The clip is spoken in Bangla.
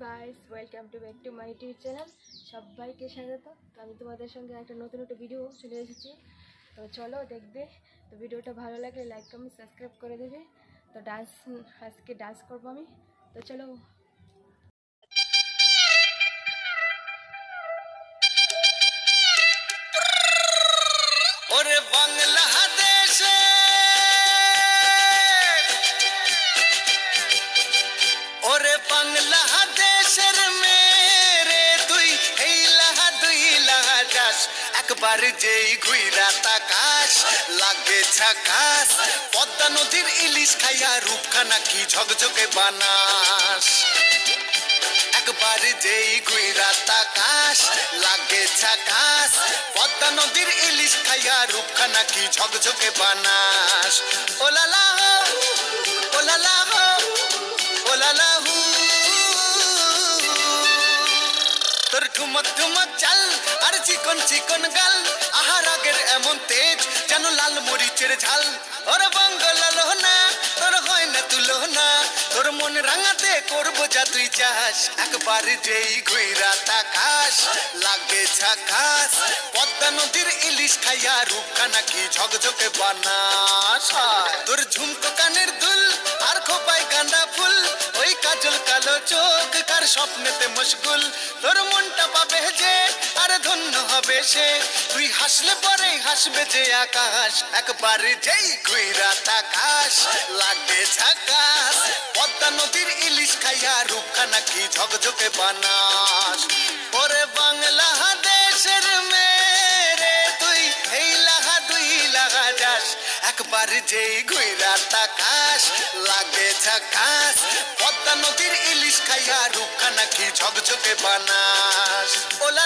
Guys, welcome to back to my YouTube channel. সবাইকে স্বাগত। তো আমি তোমাদের সঙ্গে একটা নতুন ভিডিও চলে এসেছি। তো চলো দেখবে। তো ভিডিওটা ভালো লাগলে লাইক কমেন্ট সাবস্ক্রাইব করে দেবে। তো আজকে ডান্স করবো আমি। তো চলো। ওরে বাংলাদেশে ওরে বাংলাদেশের মেরে তুই হেইলা দুই লাহা যাস একবার যেই ঘুইরা তাকাস লাগে ঝাকাস পদ্মা নদীর ইলিশ খাইয়া রূপখানা কি ঝকঝকে বানাস একবার যেই ঘুইরা তাকাস লাগে ঝাকাস পদ্মা নদীর ইলিশ খাইয়া রূপখানা কি ঝকঝকে বানাস ওলালা হো ওলালা হো ওলালা হু তোর ঠুমক ঠুমক চাল আর চিকন চিকন গাল আহার আগের এমন তেজ যেন লাল মরিচের ঝাল ওর বাংলা না তোর হয় না তুলো না তোর মন রাঙাতে করবো যা তুই চাস একবার যেই ঘুইরা তাকাস লাগে ঝাকাস পদ্মা নদীর ইলিশ খাইয়া রূপখানা কি ঝকঝকে বানাস তোর ঝুমকো কানের দুল আর খোপায় গাঁদা ফুল ওই কাজল কালো চোখ কার স্বপ্নেতে মশগুল তোর মনটা পাবে যে আর ধন্য হবে সে তুই হাসলে পরে হাসবে যে আকাশ একবার যেই ঘুইরা তাকাস লাগে ঝাকাস পদ্মা নদীর ইলিশ খাইয়া রূপখানা কি ঝকঝকে বানাস ওরে বাংলাদেশের মেরে তুই এই লাহা দুই লাগা যাস একবার যেই ঘুইরা তাকাস লাগে ঝাকাস পদ্মা নদীর ইলিশ খাইয়া রূপখানা কি ঝকঝকে বানাস ওলা